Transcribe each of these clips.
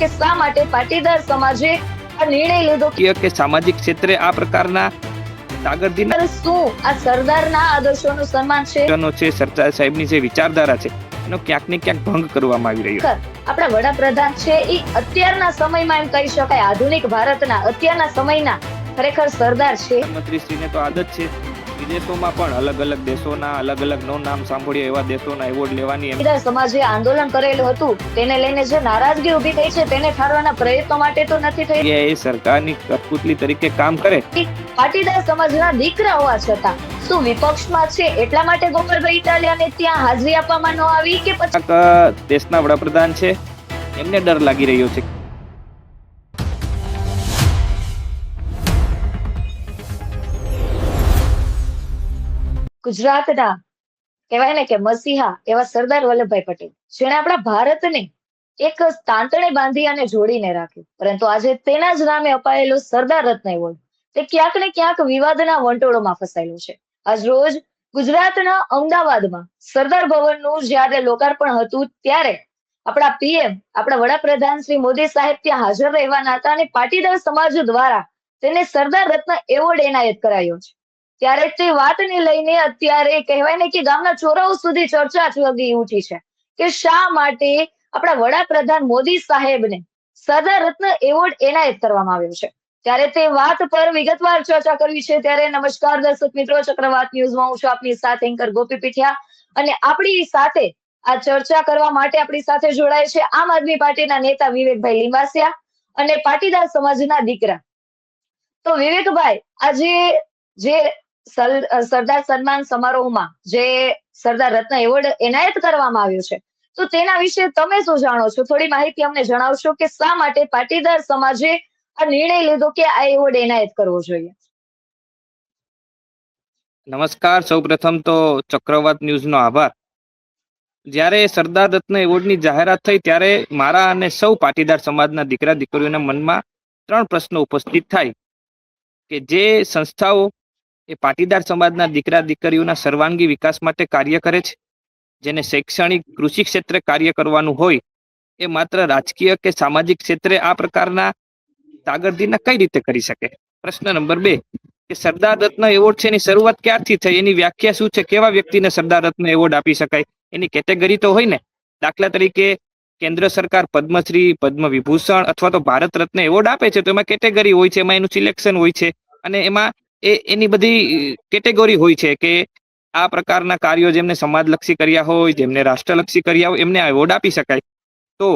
કે શા માટે પાટીદાર સમાજે આ નિર્ણય લીધો કે સામાજિક ક્ષેત્રે આ પ્રકારના સાગરધીના શું આ સરદારના આદર્શોનું સન્માન છે સરદાર સાહેબની જે વિચારધારા છે એનો ક્યાંક ને ક્યાંક ભંગ કરવામાં આવી રહ્યો છે. આપણા વડાપ્રધાન છે એ અત્યારના સમયમાં એમ કહી શકાય આધુનિક ભારતના અત્યારના સમયના ખરેખર સરદાર છે. પ્રધાનમંત્રીશ્રીને તો આદત છે વિદેશોમાં પણ અલગ અલગ દેશોના અલગ અલગ નો નામ સાંભળ્યો એવા દેશોના એવોર્ડ લેવાની પાટીદાર સમાજે આંદોલન કરેલું હતું તેને લઈને જે નારાજગી ઉભી થઈ છે તેને ઠારવાના પ્રયત્નો માટે તો નથી થઈ. એ સરકારની કઠપુતલી તરીકે કામ કરે. પાટીદાર સમાજના દીકરા હોવા છતાં શું વિપક્ષમાં છે એટલા માટે ગોપાલભાઈ ઇટાલિયાને ત્યાં હાજરી આપવામાં ન આવી કે પછી દેશના વડાપ્રધાન છે એમને ડર લાગી રહ્યો છે. ગુજરાતના કહેવાય ને કે મસીહા એવા સરદાર વલ્લભભાઈ પટેલ જેણે આપણા ભારતને એક તાંતણે બાંધી અને જોડીને રાખ્યું, પરંતુ આજે તેના જ નામે અપાયેલો સરદાર રત્ન એવોર્ડ તે ક્યાંક ને ક્યાંક વિવાદના વંટોળમાં ફસાયેલો છે. આજ રોજ ગુજરાતના અમદાવાદમાં સરદાર ભવનનું જ્યારે લોકાર્પણ હતું ત્યારે આપણા પીએમ આપણા વડાપ્રધાન શ્રી મોદી સાહેબ ત્યાં હાજર રહેવાના હતા અને પાટીદાર સમાજ દ્વારા તેને સરદાર રત્ન એવોર્ડ એનાયત કરાયો છે. ત્યારે તે વાતને લઈને અત્યારે કહેવાય ને કે ગામના ચોરાઓ સુધી ચર્ચા વગી ઉઠી છે કે શા માટે આપણા વડાપ્રધાન મોદી સાહેબને સરદાર રત્ન એવોર્ડ એનાયત કરવામાં આવ્યો છે. ત્યારે તે વાત પર વિગતવાર ચર્ચા કરવી છે. ત્યારે નમસ્કાર દર્શક મિત્રો, ચક્રવાત ન્યૂઝમાં હું છું આપની સાથે એન્કર ગોપી પીઠિયા અને આપણી સાથે આ ચર્ચા કરવા માટે આપણી સાથે જોડાય છે આમ આદમી પાર્ટીના નેતા વિવેકભાઈ લીંબાસિયા અને પાટીદાર સમાજના દીકરા. તો વિવેકભાઈ, આજે જે સરદાર સન્માન સમારોહમાં જે સરદાર રત્ન એવોર્ડ એનાયત કરવામાં આવ્યો છે તો તેના વિશે તમે શું જાણો છો? થોડી માહિતી અમને જણાવશો કે શા માટે પાટીદાર સમાજે આ નિર્ણય લીધો કે આ એવોર્ડ એનાયત કરવો જોઈએ? નમસ્કાર, સૌપ્રથમ તો ચક્રવાત ન્યૂઝનો આભાર. જ્યારે સરદાર રત્ન એવોર્ડની જાહેરાત થઈ ત્યારે મારા અને સૌ પાટીદાર સમાજના દીકરા દીકરીઓના મનમાં 3 પ્રશ્નો ઉપસ્થિત થાય કે જે સંસ્થાઓ એ પાટીદાર સમાજના દીકરા દીકરીઓના સર્વાંગી વિકાસ માટે કાર્ય કરે છે, જેને શૈક્ષણિક કૃષિ ક્ષેત્રે કાર્ય કરવાનું હોય, એ માત્ર રાજકીય કે સામાજિક ક્ષેત્રે આ પ્રકારના સાગરધીના કઈ રીતે કરી શકે? પ્રશ્ન નંબર 2 કે સરદાર રત્ન એવોર્ડ છે એની શરૂઆત ક્યારથી થઈ, એની વ્યાખ્યા શું છે, કેવા વ્યક્તિને સરદાર રત્ન એવોર્ડ આપી શકાય, એની કેટેગરી તો હોય ને. દાખલા તરીકે કેન્દ્ર સરકાર પદ્મશ્રી, પદ્મ વિભૂષણ અથવા તો ભારત રત્ન એવોર્ડ આપે છે તો એમાં કેટેગરી હોય છે, એમાં એનું સિલેક્શન હોય છે અને એમાં એની બધી કેટેગરી હોય છે કે આ પ્રકારના કાર્યો જેમને સમાજલક્ષી કર્યા હોય, જેમને રાષ્ટ્રલક્ષી કર્યા હોય એમને આ એવોર્ડ આપી શકાય. તો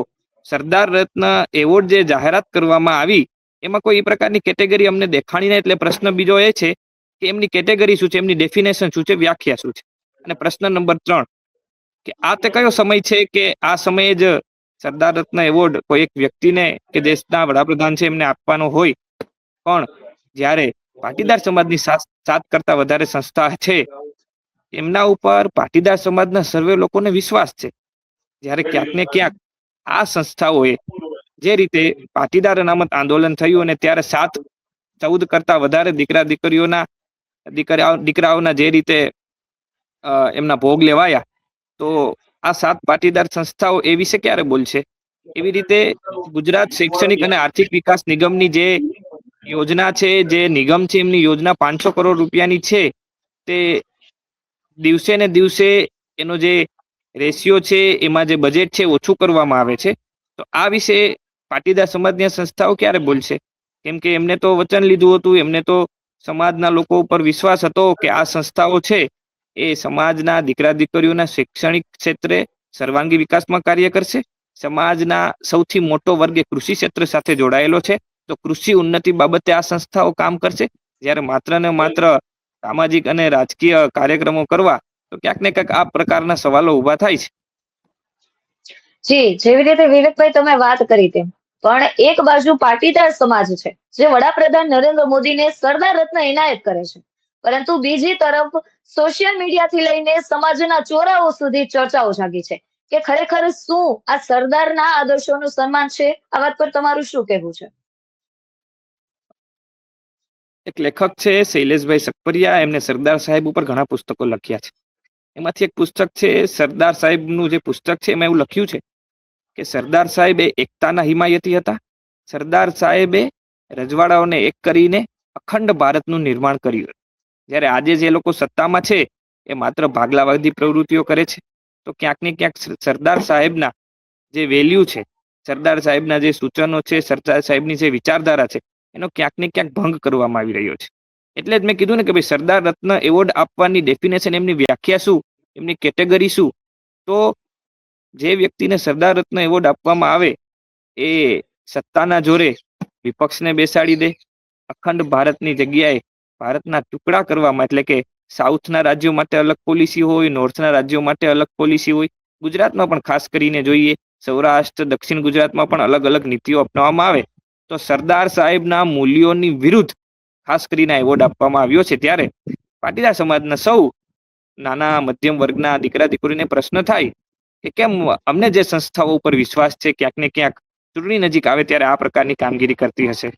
સરદાર રત્ન એવોર્ડ જે જાહેરાત કરવામાં આવી એમાં કોઈ એ પ્રકારની કેટેગરી અમને દેખાણી નહીં. એટલે પ્રશ્ન બીજો એ છે કે એમની કેટેગરી શું છે, એમની ડેફિનેશન શું છે, વ્યાખ્યા શું છે. અને પ્રશ્ન નંબર 3 કે આ તે કયો સમય છે કે આ સમયે જ સરદાર રત્ન એવોર્ડ કોઈ એક વ્યક્તિને કે દેશના વડાપ્રધાન છે એમને આપવાનો હોય, પણ જ્યારે પાટીદાર સમાજની 7 કરતા વધારે સંસ્થા છે એમના ઉપર પાટીદાર સમાજના સર્વે લોકોને વિશ્વાસ છે. જ્યારે ક્યાંક ને ક્યાંક આ સંસ્થાઓએ જે રીતે પાટીદાર અનામત આંદોલન થયું અને ત્યારે 14 કરતા વધારે દીકરા દીકરાઓના જે રીતે એમના ભોગ લેવાયા, તો આ 7 પાટીદાર સંસ્થાઓ એ વિશે ક્યારે બોલશે? એવી રીતે ગુજરાત શૈક્ષણિક અને આર્થિક વિકાસ નિગમની જે યોજના છે, જે નિગમ છે, એમની યોજના 500 કરોડ રૂપિયાની છે, તે દિવસે ને દિવસે એનો જે રેશિયો છે એમાં જે બજેટ છે ઓછું કરવામાં આવે છે. તો આ વિશે પાટીદાર સમાજની સંસ્થાઓ ક્યારે બોલશે? કેમ કે એમને તો વચન લીધું હતું, એમને તો સમાજના લોકો ઉપર વિશ્વાસ હતો કે આ સંસ્થાઓ છે એ સમાજના દીકરા દીકરીઓના શૈક્ષણિક ક્ષેત્રે સર્વાંગી વિકાસમાં કાર્ય કરશે. સમાજના સૌથી મોટો વર્ગ એ કૃષિ ક્ષેત્ર સાથે જોડાયેલો છે તો કૃષિ ઉન્નતિ બાબતે આ સંસ્થાઓ કામ કરશે. જ્યારે માત્ર ને માત્ર સામાજિક અને રાજકીય કાર્યક્રમો કરવા તો ક્યાંક ને ક્યાંક આ પ્રકારના સવાલો ઉભા થાય છે. જી, જેવી રીતે વિવેકભાઈ તમે વાત કરી તેમ પણ એક બાજુ પાટીદાર સમાજ છે જે વડાપ્રધાન નરેન્દ્ર મોદીને સરદાર રત્ન એનાયત કરે છે, પરંતુ બીજી તરફ સોશિયલ મીડિયાથી લઈને સમાજના ચોરાઓ સુધી ચર્ચાઓ જાગી છે કે ખરેખર શું આ સરદારના આદર્શોનું સન્માન છે? આ વાત પર તમારું શું કહેવું છે? એક લેખક છે શૈલેષભાઈ સકપરિયા, એમને સરદાર સાહેબ ઉપર ઘણા પુસ્તકો લખ્યા છે. એમાંથી એક પુસ્તક છે સરદાર સાહેબનું જે પુસ્તક છે એમાં એવું લખ્યું છે કે સરદાર સાહેબ એ એકતાના હિમાયતી હતા. સરદાર સાહેબે રજવાડાઓને એક કરીને અખંડ ભારતનું નિર્માણ કર્યું. જ્યારે આજે જે લોકો સત્તામાં છે એ માત્ર ભાગલાવાદી પ્રવૃત્તિઓ કરે છે. તો ક્યાંક ને ક્યાંક સરદાર સાહેબના જે વેલ્યુ છે, સરદાર સાહેબના જે સૂચનો છે, સરદાર સાહેબની જે વિચારધારા છે, એનો ક્યાંક ને ક્યાંક ભંગ કરવામાં આવી રહ્યો છે. એટલે જ મેં કીધું ને કે ભાઈ સરદાર રત્ન એવોર્ડ આપવાની ડેફિનેશન, એમની વ્યાખ્યા શું, એમની કેટેગરી શું. તો જે વ્યક્તિને સરદાર રત્ન એવોર્ડ આપવામાં આવે એ સત્તાના જોરે વિપક્ષને બેસાડી દે, અખંડ ભારતની જગ્યાએ ભારતના ટુકડા કરવામાં, એટલે કે સાઉથના રાજ્યો માટે અલગ પોલિસી હોય, નોર્થના રાજ્યો માટે અલગ પોલિસી હોય, ગુજરાતમાં પણ ખાસ કરીને જોઈએ, સૌરાષ્ટ્ર દક્ષિણ ગુજરાતમાં પણ અલગ અલગ નીતિઓ અપનાવવામાં આવે, તો સરદાર સાહેબના મૂલ્યોની વિરુદ્ધ ખાસ કરીને એવોર્ડ આપવામાં આવ્યો છે. ત્યારે પાટીદાર સમાજના સૌ નાના મધ્યમ વર્ગના દીકરા દીકરીને પ્રશ્ન થાય કે કેમ અમને જે સંસ્થાઓ ઉપર વિશ્વાસ છે ક્યાંક ને ક્યાંક ચૂંટણી નજીક આવે ત્યારે આ પ્રકારની કામગીરી કરતી હશે.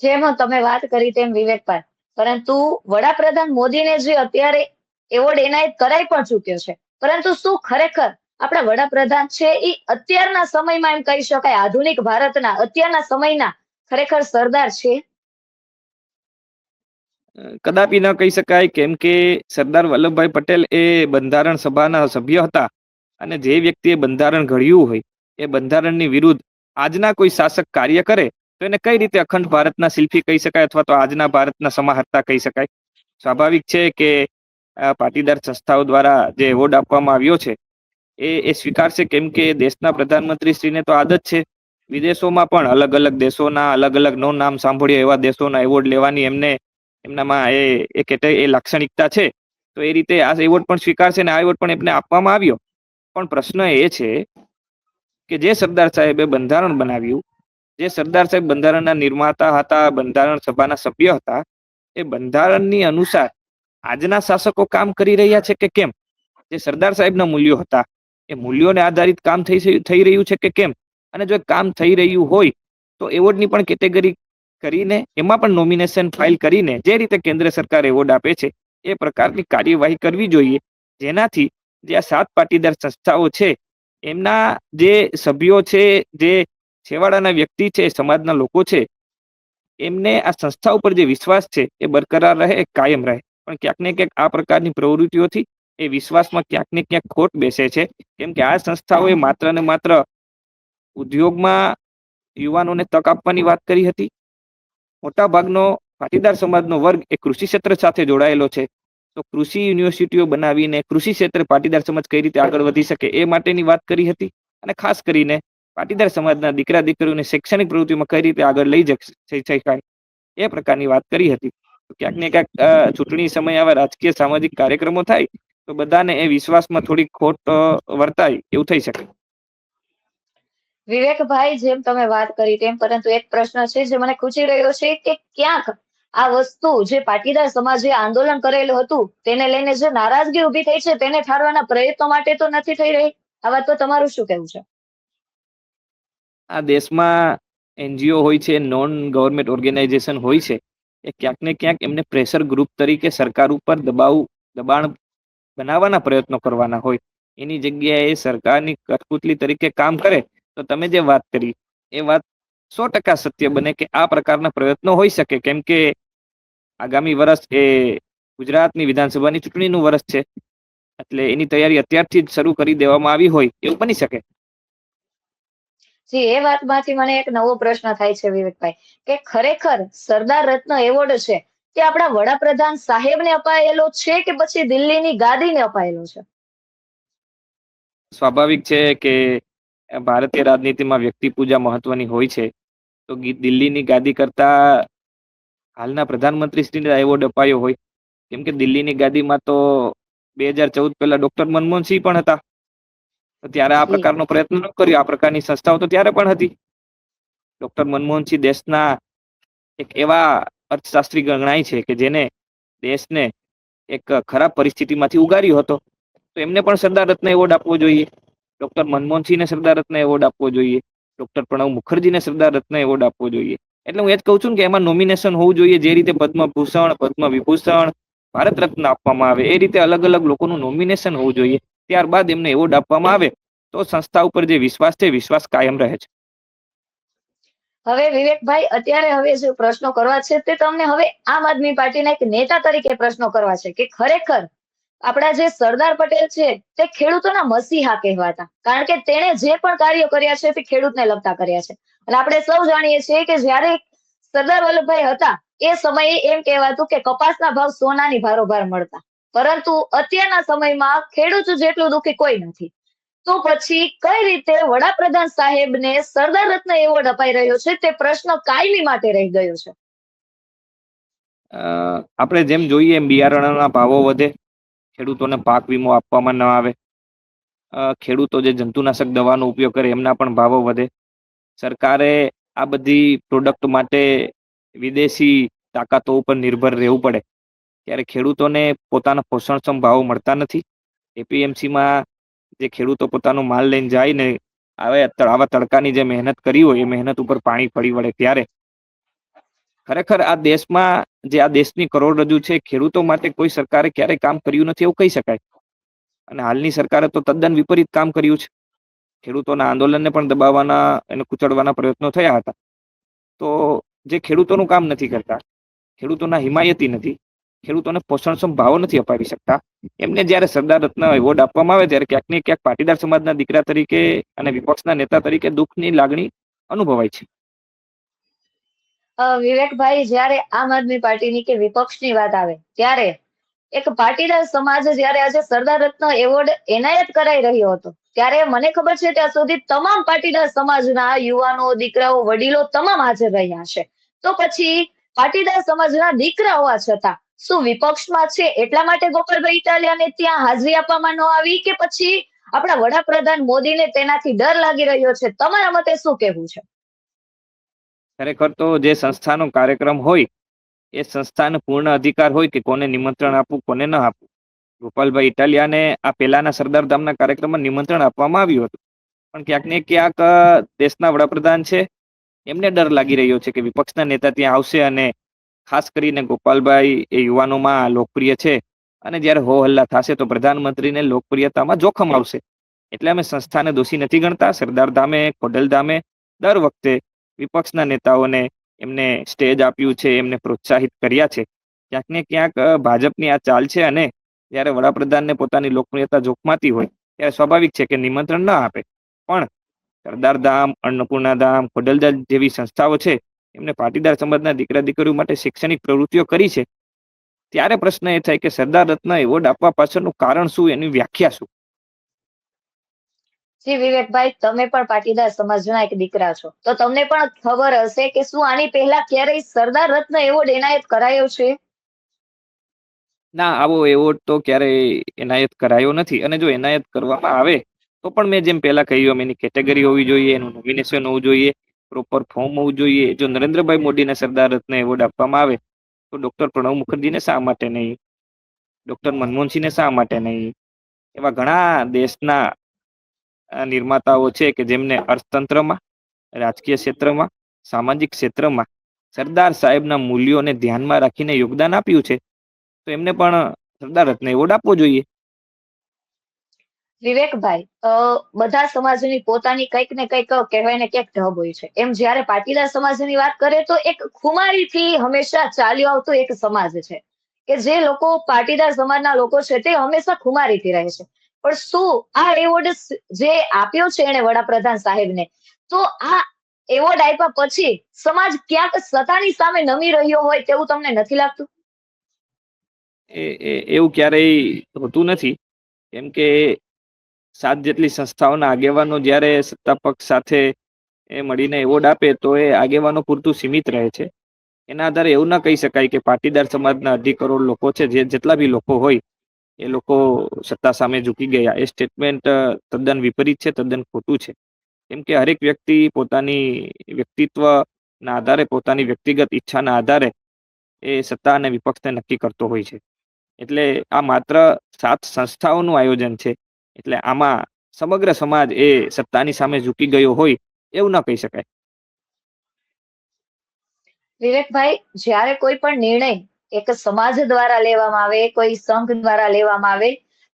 જેમ તમે વાત કરી તેમ વિવેકભાઈ, પરંતુ વડાપ્રધાન મોદીને જે અત્યારે એવોર્ડ એનાયત કરાઈ પણ ચૂક્યો છે, પરંતુ શું ખરેખર આપણા વડાપ્રધાન છે એ અત્યારના સમયમાં એમ કહી શકાય આધુનિક ભારતના અત્યારના સમયના ખરેખર સરદાર છે? કદાપી ન કહી શકાય, કેમ કે સરદાર વલ્લભભાઈ પટેલ એ બંધારણ સભાના સભ્ય હતા. અને જે વ્યક્તિએ બંધારણ ઘડ્યું હોય એ બંધારણની વિરુદ્ધ આજના કોઈ શાસક કાર્ય કરે તો એને કઈ રીતે અખંડ ભારતના શિલ્પી કહી શકાય, અથવા તો આજના ભારતના સમાહર્તા કહી શકાય? સ્વાભાવિક છે કે પાટીદાર સંસ્થાઓ દ્વારા જે એવોર્ડ આપવામાં આવ્યો છે એ સ્વીકારશે, કેમ કે દેશના પ્રધાનમંત્રી શ્રીને તો આદત છે વિદેશોમાં પણ અલગ અલગ દેશોના અલગ અલગ નો નામ સાંભળ્યો એવા દેશોના એવોર્ડ લેવાની એમનામાં એ લાક્ષણિકતા છે. તો એ રીતે આ એવોર્ડ પણ સ્વીકારશે અને આ એવોર્ડ પણ એમને આપવામાં આવ્યો. પણ પ્રશ્ન એ છે કે જે સરદાર સાહેબે બંધારણ બનાવ્યું, જે સરદાર સાહેબ બંધારણના નિર્માતા હતા, બંધારણ સભાના સભ્ય હતા, એ બંધારણની અનુસાર આજના શાસકો કામ કરી રહ્યા છે કે કેમ? જે સરદાર સાહેબના મૂલ્યો હતા એ મૂલ્યોને આધારિત કામ થઈ રહ્યું છે કે કેમ? અને જો કામ થઈ રહ્યું હોય તો એવોર્ડની પણ કેટેગરી કરીને એમાં પણ નોમિનેશન ફાઇલ કરીને જે રીતે કેન્દ્ર સરકાર એવોર્ડ આપે છે એ પ્રકારની કાર્યવાહી કરવી જોઈએ, જેનાથી જે આ 7 પાટીદાર સંસ્થાઓ છે એમના જે સભ્યો છે, જે છેવાડાના વ્યક્તિ છે, સમાજના લોકો છે, એમને આ સંસ્થા ઉપર જે વિશ્વાસ છે એ બરકરાર રહે, કાયમ રહે. પણ ક્યાંક ને ક્યાંક આ પ્રકારની પ્રવૃત્તિઓથી એ વિશ્વાસમાં ક્યાંક ને ક્યાંક ખોટ બેસે છે, કેમ કે આ સંસ્થાઓએ માત્ર ને માત્ર ઉદ્યોગમાં યુવાનોને તક આપવાની વાત કરી હતી. મોટાભાગનો પાટીદાર સમાજનો વર્ગ એ કૃષિ ક્ષેત્ર સાથે જોડાયેલો છે, તો કૃષિ યુનિવર્સિટીઓ બનાવીને કૃષિ ક્ષેત્રે પાટીદાર સમાજ કઈ રીતે આગળ વધી શકે એ માટેની વાત કરી હતી. અને ખાસ કરીને પાટીદાર સમાજના દીકરા દીકરીઓને શૈક્ષણિક પ્રવૃત્તિમાં કઈ રીતે આગળ લઈ જઈ શકાય એ પ્રકારની વાત કરી હતી. ક્યાંક ને ક્યાંક ચૂંટણી સમયે આવા રાજકીય સામાજિક કાર્યક્રમો થાય તો બધાને એ વિશ્વાસમાં થોડી ખોટ વર્તાય એવું થઈ શકે. વિવેકભાઈ, જેમ તમે વાત કરી તેમ, પરંતુ એક પ્રશ્ન છે જે મને પૂછી રહ્યો છે કે ક્યાંક આ વસ્તુ જે પાટીદાર સમાજે આંદોલન કરેલું હતું તેને લઈને જે નારાજગી ઉભી થઈ છે તેને ઠારવાના પ્રયત્નો માટે તો નથી થઈ રહી. આ વાત તો તમારું શું કહેવું છે? આ દેશમાં એનજીઓ હોય છે, નોન ગવર્મેન્ટ ઓર્ગેનાઇઝેશન હોય છે, એ ક્યાંક ને ક્યાંક એમને પ્રેશર ગ્રુપ તરીકે સરકાર ઉપર દબાણ બનાવવાના પ્રયત્નો કરવાના હોય. એની જગ્યાએ સરકારની કઠપુતલી તરીકે કામ કરે તો તમે જે વાત કરી એ વાત 100% સત્ય બને કે આ પ્રકારના પ્રયત્નો હોઈ શકે, કેમ કે આગામી વર્ષ એ ગુજરાતની વિધાનસભાની ચૂંટણીનું વર્ષ છે, એટલે એની તૈયારી અત્યારથી જ શરૂ કરી દેવામાં આવી હોય એવું બની શકે. જી, એ વાતમાંથી મને એક નવો પ્રશ્ન થાય છે વિવેકભાઈ, કે ખરેખર સરદાર રત્ન એવોર્ડ છે તે આપણા વડાપ્રધાન સાહેબને અપાયેલો છે કે પછી દિલ્હીની ગાદીને અપાયેલો છે? સ્વાભાવિક છે કે ભારતીય રાજનીતિમાં વ્યક્તિ પૂજા મહત્વની હોય છે, તો દિલ્હીની ગાદી કરતા હાલના પ્રધાનમંત્રી શ્રીને એવોર્ડ અપાયો હોય, કેમ કે દિલ્હીની ગાદીમાં તો 2014 પહેલા ડોક્ટર મનમોહનસિંહ પણ હતા, તો ત્યારે આ જી. પ્રકારનો પ્રયત્ન ન કર્યો. આ પ્રકારની સંસ્થાઓ તો ત્યારે પણ હતી. ડોક્ટર મનમોહનસિંહ દેશના એક એવા અર્થશાસ્ત્રી ગણાય છે કે જેને દેશને એક ખરાબ પરિસ્થિતિમાંથી ઉગાર્યો હતો, તો એમને પણ સરદાર રત્ન એવોર્ડ આપવો જોઈએ. ડોક્ટર મનમોહનસિંહને સરદાર રત્ન એવોર્ડ આપવો જોઈએ. ડોક્ટર પ્રણવ મુખર્જીને સરદાર રત્ન એવોર્ડ આપવો જોઈએ. એટલે હું એ જ કહું છું કે એમાં નોમિનેશન હોવું જોઈએ, જે રીતે પદ્મભૂષણ, પદ્મ વિભૂષણ, ભારત રત્ન આપવામાં આવે એ રીતે અલગ અલગ લોકોનું નોમિનેશન હોવું જોઈએ. ત્યારબાદ એમને એવોર્ડ આપવામાં આવે તો સંસ્થા ઉપર જે વિશ્વાસ છે વિશ્વાસ કાયમ રહે છે. હવે વિવેકભાઈ, અત્યારે હવે જે પ્રશ્નો કરવા છે તે તમને હવે આમ આદમી પાર્ટીના એક નેતા તરીકે પ્રશ્નો કરવા છે કે ખરેખર આપણા જે સરદાર પટેલ છે તે ખેડૂતોના મસીહા કહેવાતા, કારણ કે તેણે જે પણ કાર્યો કર્યા છે તે ખેડૂતને લગતા કર્યા છે. અને આપણે સૌ જાણીએ છીએ કે જ્યારે સરદાર વલ્લભભાઈ હતા એ સમયે એમ કહેવાતું કે કપાસના ભાવ સોનાની ભારોભાર મળતા, પરંતુ અત્યારના સમયમાં ખેડૂત જેટલું દુઃખી કોઈ નથી. તો પછી કઈ રીતે વડાપ્રધાન સાહેબને સરદાર રત્ન એવોર્ડ અપાઈ રહ્યો છે તે પ્રશ્ન કાયમી માટે રહી ગયો છે. આપણે જેમ જોઈએ એમ બિયારણના ભાવો વધે, ખેડૂતોને પાક વીમો આપવામાં ન આવે, ખેડૂતો જે જંતુનાશક દવાનો ઉપયોગ કરે એમના પણ ભાવો વધે, સરકારે આ બધી પ્રોડક્ટ માટે વિદેશી તાકાતો ઉપર નિર્ભર રહેવું પડે, ત્યારે ખેડૂતોને પોતાના પોષણક્ષમ ભાવો મળતા નથી. એપીએમસીમાં જે ખેડૂતો પોતાનો માલ લઈને જાય ને આવા તડકાની જે મહેનત કરી હોય એ મહેનત ઉપર પાણી ફરી વળે, ત્યારે ખરેખર આ દેશમાં જે આ દેશની કરોડરજ્જુ છે ખેડૂતો માટે કોઈ સરકારે ક્યારેય કામ કર્યું નથી એવું કહી શકાય. અને હાલની સરકારે તો તદ્દન વિપરીત કામ કર્યું છે. ખેડૂતોના આંદોલનને પણ દબાવવાના અને કુચડવાના પ્રયત્નો થયા હતા. તો જે ખેડૂતોનું કામ નથી કરતા, ખેડૂતોના હિમાયતી નથી, ખેડૂતોને પોષણક્ષમ ભાવો નથી અપાવી શકતા, એમને જ્યારે સરદાર રત્ન એવોર્ડ આપવામાં આવે ત્યારે ક્યાંક ને ક્યાંક પાટીદાર સમાજના દીકરા તરીકે અને વિપક્ષના નેતા તરીકે દુઃખની લાગણી અનુભવાય છે. વિવેકભાઈ, જ્યારે આમ આદમી પાર્ટીની કે વિપક્ષની વાત આવે ત્યારે એક પાટીદાર સમાજ જ્યારે આજે સરદાર રત્ન એવોર્ડ એનાયત કરાઈ રહ્યો હતો, ત્યારે મને ખબર છે ત્યાં સુધી તમામ પાટીદાર સમાજના યુવાનો, દીકરાઓ, વડીલો તમામ હાજર રહ્યા છે. તો પછી પાટીદાર સમાજના દીકરા હોવા છતાં શું વિપક્ષમાં છે એટલા માટે ગોપાલભાઈ ઇટાલિયાને ત્યાં હાજરી આપવામાં ન આવી, કે પછી આપણા વડાપ્રધાન મોદીને તેનાથી ડર લાગી રહ્યો છે? તમારા મતે શું કહેવું છે? ખરેખર તો જે સંસ્થાનો કાર્યક્રમ હોય એ સંસ્થાનો પૂર્ણ અધિકાર હોય કે કોને નિમંત્રણ આપવું કોને ન આપવું. ગોપાલભાઈ ઇટાલિયાને આ પહેલાના સરદાર ધામના કાર્યક્રમમાં નિમંત્રણ આપવામાં આવ્યું હતું, પણ ક્યાંક ને ક્યાંક દેશના વડાપ્રધાન છે એમને ડર લાગી રહ્યો છે કે વિપક્ષના નેતા ત્યાં આવશે અને ખાસ કરીને ગોપાલભાઈ એ યુવાનોમાં લોકપ્રિય છે અને જ્યારે હો હલ્લા થશે તો પ્રધાનમંત્રીને લોકપ્રિયતામાં જોખમ આવશે. એટલે અમે સંસ્થાને દોષી નથી ગણતા. સરદાર ધામે, ખોડલ ધામે દર વખતે વિપક્ષના નેતાઓને એમને સ્ટેજ આપ્યું છે, એમને પ્રોત્સાહિત કર્યા છે. ક્યાંક ને ક્યાંક ભાજપની આ ચાલ છે અને જ્યારે વડાપ્રધાનને પોતાની લોકપ્રિયતા જોખમાતી હોય ત્યારે સ્વાભાવિક છે કે નિમંત્રણ ન આપે. પણ સરદાર ધામ, અન્નપૂર્ણા ધામ, ખોડલધામ જેવી સંસ્થાઓ છે એમને પાટીદાર સમાજના દીકરા દીકરીઓ માટે શૈક્ષણિક પ્રવૃત્તિઓ કરી છે. ત્યારે પ્રશ્ન એ થાય કે સરદાર રત્ન એવોર્ડ આપવા પાછળનું કારણ શું, એની વ્યાખ્યા શું? જી વિવેકભાઈ, તમે પણ પાટીદાર સમાજના એક દીકરા છો, તો તમને પણ ખબર હશે કે શું આની પહેલા ક્યારેય સરદાર રત્ન એવોર્ડ એનાયત કરાયો છે? ના, આવો એવોર્ડ તો ક્યારેય એનાયત કરાયો નથી. અને જો એનાયત કરવામાં આવે તો પણ મેં જેમ પહેલા કહ્યું એમ એની કેટેગરી હોવી જોઈએ, એનું નોમિનેશન હોવું જોઈએ, પ્રોપર ફોર્મ હોવું જોઈએ. જો નરેન્દ્રભાઈ મોદીને સરદાર રત્ન એવોર્ડ આપવામાં આવે તો ડોક્ટર પ્રણવ મુખર્જીને શા માટે નહીં, ડોક્ટર મનમોહનસિંહને શા માટે નહીં? એવા ઘણા દેશના નિર્માતાઓ છે કે જેમને અર્થતંત્રમાં, રાજકીય ક્ષેત્રમાં, સામાજિક ક્ષેત્રમાં સરદાર સાહેબના મૂલ્યોને ધ્યાનમાં રાખીને યોગદાન આપ્યું છે. તો એમને પણ સરદાર રત્ન એવોર્ડ આપવો જોઈએ. વિવેકભાઈ, બધા સમાજની પોતાની કંઈક ને કંઈક કહેવાય ને ક્યાંક ઢબ હોય છે. એમ જ્યારે પાટીદાર સમાજની વાત કરે તો એક ખુમારીથી હંમેશા ચાલ્યો આવતો એક સમાજ છે કે જે લોકો પાટીદાર સમાજના લોકો છે તે હંમેશા ખુમારીથી રહે છે. પણ શું આ એવોર્ડ જે આપ્યો છે એને વડાપ્રધાન સાહેબને, તો આ એવોર્ડ આપ્યા પછી સમાજ ક્યાંક સત્તાની સામે નમી રહ્યો હોય તેવું તમને નથી લાગતું? એવું ક્યારેય હોતું નથી. કેમ કે 7 જેટલી સંસ્થાઓના આગેવાનો જ્યારે સત્તા પક્ષ સાથે મળીને એવોર્ડ આપે તો એ આગેવાનો પૂરતું સીમિત રહે છે. એના આધારે એવું ના કહી શકાય કે પાટીદાર સમાજના અઢી કરોડ લોકો છે, જે જેટલા બી લોકો હોય એ લોકો સત્તા સામે ઝૂકી ગયા. એ સ્ટેટમેન્ટ તદ્દન વિપરીત છે, તદ્દન ખોટું છે. કેમ કે હરેક વ્યક્તિ પોતાની વ્યક્તિત્વના આધારે, પોતાની વ્યક્તિગત ઈચ્છાના આધારે એ સત્તા અને વિપક્ષને નક્કી કરતો હોય છે. એટલે આ માત્ર 7 સંસ્થાઓનું આયોજન છે. એટલે આમાં સમગ્ર સમાજ એ સત્તાની સામે ઝૂકી ગયો હોય એવું ના કહી શકાય. વિવેકભાઈ, જ્યારે કોઈ પણ નિર્ણય એક સમાજ દ્વારા લેવામાં આવે, કોઈ સંઘ દ્વારા લેવામાં આવે,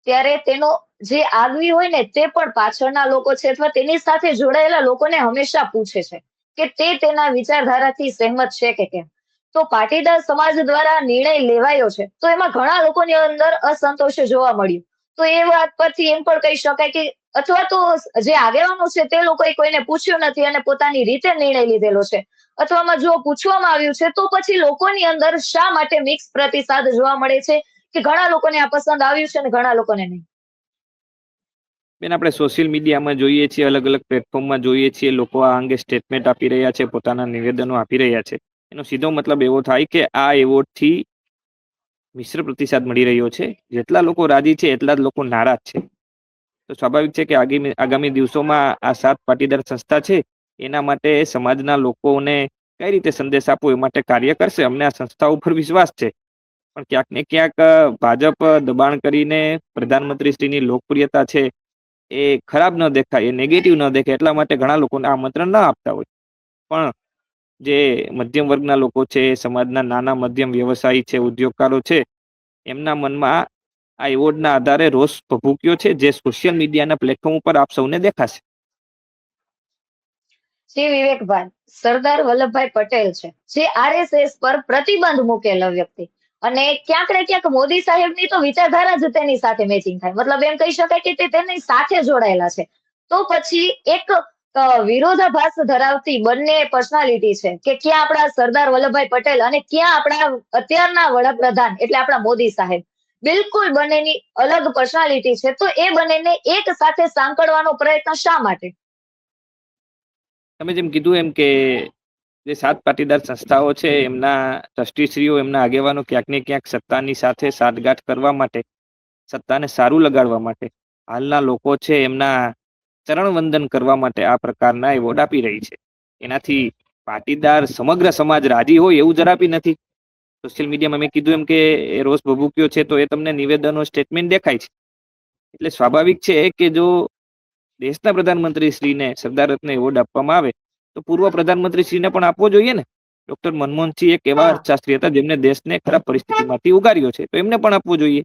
ત્યારે તેનો જે આગવી હોય ને તે પણ પાછળના લોકો છે અથવા તેની સાથે જોડાયેલા લોકોને હંમેશા પૂછે છે કે તે તેના વિચારધારાથી સહેમત છે કે કેમ. તો પાટીદાર સમાજ દ્વારા નિર્ણય લેવાયો છે તો એમાં ઘણા લોકોની અંદર અસંતોષ જોવા મળ્યું. તો એ વાત પરથી એમ પણ કહી શકાય કે અથવા તો જે આગેવાનો છે તે લોકોએ કોઈને પૂછ્યું નથી અને પોતાની રીતે નિર્ણય લીધેલો છે. અથવામાં જો પૂછવામાં આવ્યું છે તો પછી લોકોની અંદર શા માટે મિક્સ પ્રતિસાદ જોવા મળે છે કે ઘણા લોકોને આ પસંદ આવ્યું છે અને ઘણા લોકોને નહીં. બેન, આપણે સોશિયલ મીડિયામાં જોઈએ છીએ, અલગ અલગ પ્લેટફોર્મમાં જોઈએ છીએ, લોકો આ અંગે સ્ટેટમેન્ટ આપી રહ્યા છે, પોતાના નિવેદનો આપી રહ્યા છે. એનો સીધો મતલબ એવો થાય કે આ એવોર્ડથી મિશ્ર પ્રતિસાદ મળી રહ્યો છે. જેટલા લોકો રાજી છે એટલા જ લોકો નારાજ છે. તો સ્વાભાવિક છે કે આગામી દિવસોમાં આ 7 પાટીદાર સંસ્થા છે એના માટે સમાજના લોકોને કઈ રીતે સંદેશ આપવો એ માટે કાર્ય કરશે. અમને આ સંસ્થા ઉપર વિશ્વાસ છે, પણ ક્યાંક ને ક્યાંક ભાજપ દબાણ કરીને પ્રધાનમંત્રીશ્રીની લોકપ્રિયતા છે એ ખરાબ ન દેખાય, એ નેગેટિવ ન દેખાય એટલા માટે ઘણા લોકોને આમંત્રણ ન આપતા હોય. પણ જે મધ્યમ વર્ગના લોકો છે, સમાજના નાના મધ્યમ વ્યવસાયી છે, ઉદ્યોગકારો છે, એમના મનમાં આ એવોર્ડના આધારે રોષ ભભૂક્યો છે, જે સોશિયલ મીડિયાના પ્લેટફોર્મ ઉપર આપ સૌને દેખાશે. શ્રી વિવેકભાઈ, સરદાર વલ્લભભાઈ પટેલ છે જે આરએસએસ પર પ્રતિબંધ મૂકેલો વ્યક્તિ અને ક્યાંક ને ક્યાંક મોદી સાહેબની તો વિચારધારા જ તેની સાથે મેચિંગ થાય. મતલબ એમ કહી શકાય કે તે તેની સાથે જોડાયેલા છે. તો પછી એક વિરોધાભાસ ધરાવતી બંને પર્સનાલિટી છે કે ક્યાં આપણા સરદાર વલ્લભભાઈ પટેલ અને ક્યાં આપણા અત્યારના વડાપ્રધાન એટલે આપણા મોદી સાહેબ. બિલકુલ બંનેની અલગ પર્સનાલિટી છે. તો એ બંનેને એક સાથે સાંકળવાનો પ્રયત્ન શા માટે? તમે જેમ કીધું એમ કે જે 7 પાટીદાર સંસ્થાઓ છે એમના ટ્રસ્ટીશ્રીઓ, એમના આગેવાનો ક્યાંક ને ક્યાંક સત્તાની સાથે સાઠગાંઠ કરવા માટે, સત્તાને સારું લગાડવા માટે, હાલના લોકો છે એમના ચરણ વંદન કરવા માટે આ પ્રકારના એવોર્ડ આપી રહી છે. એનાથી પાટીદાર સમગ્ર સમાજ રાજી હોય એવું જરાબી નથી. સોશિયલ મીડિયામાં મેં કીધું એમ કે એ રોષ ભભૂક્યો છે તો એ તમને નિવેદનો, સ્ટેટમેન્ટ દેખાય છે. એટલે સ્વાભાવિક છે કે જો દેશના પ્રધાનમંત્રી શ્રીને સરદાર રત્ન એવોર્ડ આપવામાં આવે તો પૂર્વ પ્રધાનમંત્રી શ્રીને પણ આપવો જોઈએ ને. ડોક્ટર મનમોહનસિંહ એક એવા હા. અર્થશાસ્ત્રી હતા જેમને દેશને ખરાબ પરિસ્થિતિમાંથી ઉગાર્યો છે, તો એમને પણ આપવું જોઈએ.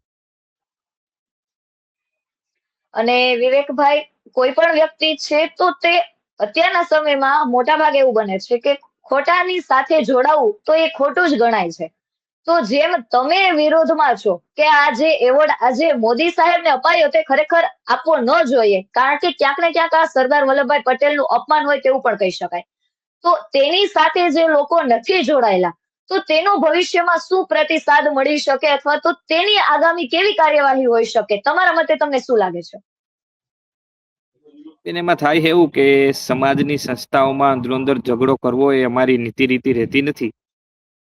અને વિવેકભાઈ, કોઈ પણ વ્યક્તિ છે તો તે અત્યારના સમયમાં મોટા ભાગે એવું બને છે કે ખોટાની સાથે જોડાવું તો એ ખોટું જ ગણાય છે. તો જેમ તમે વિરોધમાં છો કે આ જે એવોર્ડ આજે મોદી સાહેબને અપાયો તે ખરેખર આપવો ન જોઈએ, કારણ કે ક્યાંક ને ક્યાંક આ સરદાર વલ્લભભાઈ પટેલનું અપમાન હોય તેવું પણ કહી શકાય. તો તેની સાથે જે લોકો નથી જોડાયેલા તો તેનો ભવિષ્યમાં શું પ્રતિસાદ મળી શકે અથવા તો તેની આગામી કેવી કાર્યવાહી હોઈ શકે? તમારા મતે તમને શું લાગે છે? એને એમાં થાય એવું કે સમાજની સંસ્થાઓમાં અંદરોઅંદર ઝઘડો કરવો એ અમારી નીતિ રીતિ રહેતી નથી.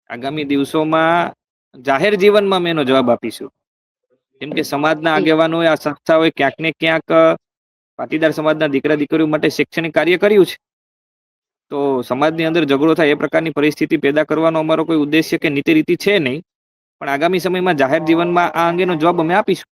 આગામી દિવસોમાં જાહેર જીવનમાં અમે એનો જવાબ આપીશું. કેમ કે સમાજના જી. આગેવાનોએ, આ સંસ્થાઓએ ક્યાંક ને ક્યાંક પાટીદાર સમાજના દીકરા દીકરીઓ માટે શૈક્ષણિક કાર્ય કર્યું છે. તો સમાજની અંદર ઝઘડો થાય એ પ્રકારની પરિસ્થિતિ પેદા કરવાનો અમારો કોઈ ઉદ્દેશ્ય કે નીતિ રીતિ છે નહીં. પણ આગામી સમયમાં જાહેર જીવનમાં આ અંગેનો જવાબ અમે આપીશું.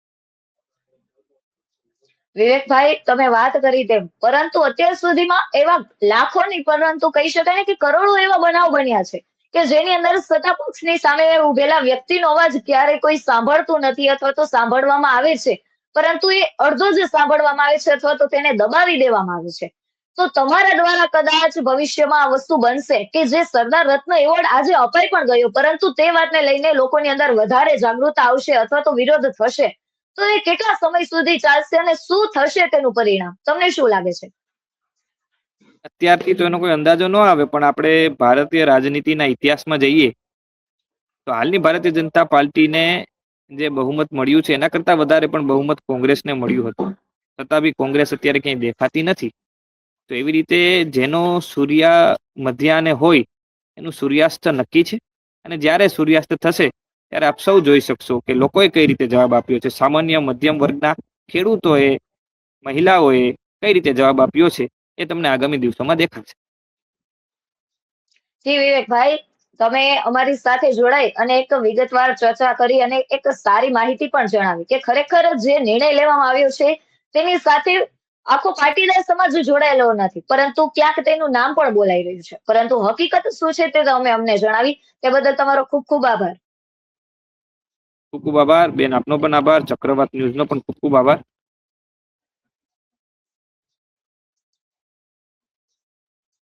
વિવેકભાઈ, તમે વાત કરી તેમ, પરંતુ અત્યાર સુધીમાં એવા લાખો નહીં પરંતુ કહી શકાય ને કે કરોડો એવા બનાવ બન્યા છે કે જેની અંદર સત્તા પક્ષની સામે ઉભેલા વ્યક્તિનો અવાજ ક્યારેય કોઈ સાંભળતું નથી અથવા તો સાંભળવામાં આવે છે પરંતુ એ અડધો જ સાંભળવામાં આવે છે અથવા તો તેને દબાવી દેવામાં આવે છે. તો તમારા દ્વારા કદાચ ભવિષ્યમાં આ વસ્તુ બનશે કે જે સરદાર રત્ન એવોર્ડ આજે અપાઈ પણ ગયો પરંતુ તે વાતને લઈને લોકોની અંદર વધારે જાગૃતતા આવશે અથવા તો વિરોધ થશે. તો એ કેટલા સમય સુધી ચાલશે અને શું થશે તેનું પરિણામ? તમને શું લાગે છે? અત્યારથી તો એનો કોઈ અંદાજો ન આવે, પણ આપણે ભારતીય રાજનીતિના ઇતિહાસમાં જઈએ તો હાલની ભારતીય જનતા પાર્ટીને જે બહુમત મળ્યું છે એના કરતા વધારે પણ બહુમત કોંગ્રેસને મળ્યું હતું. છતાં બી કોંગ્રેસ અત્યારે ક્યાંય દેખાતી નથી. તો એવી રીતે જેનો સૂર્ય મધ્યાહને હોય એનું સૂર્યાસ્ત નક્કી છે. અને જ્યારે સૂર્યાસ્ત થશે ત્યારે આપ સૌ જોઈ શકશો કે લોકોએ કઈ રીતે જવાબ આપ્યો છે. સામાન્ય મધ્યમ વર્ગના ખેડૂતોએ, મહિલાઓએ કઈ રીતે જવાબ આપ્યો છે એ તમને આગામી દિવસોમાં દેખાશે. જી વિવેકભાઈ, તમે અમારી સાથે જોડાઈ અને એક વિગતવાર ચર્ચા કરી અને એક સારી માહિતી પણ જણાવી કે ખરેખર જે નિર્ણય લેવામાં આવ્યો છે તેની સાથે આખો પાટીદાર સમાજ જોડાયેલો નથી, પરંતુ ક્યાંક તેનું નામ પણ બોલાઈ રહ્યું છે. પરંતુ હકીકત શું છે તે તમે અમને જણાવી, તે બદલ તમારો ખૂબ ખૂબ આભાર. ખૂબ ખૂબ આભાર બેન, આપનો પણ આભાર. ચક્રવાત ન્યૂઝનો પણ ખૂબ ખૂબ આભાર.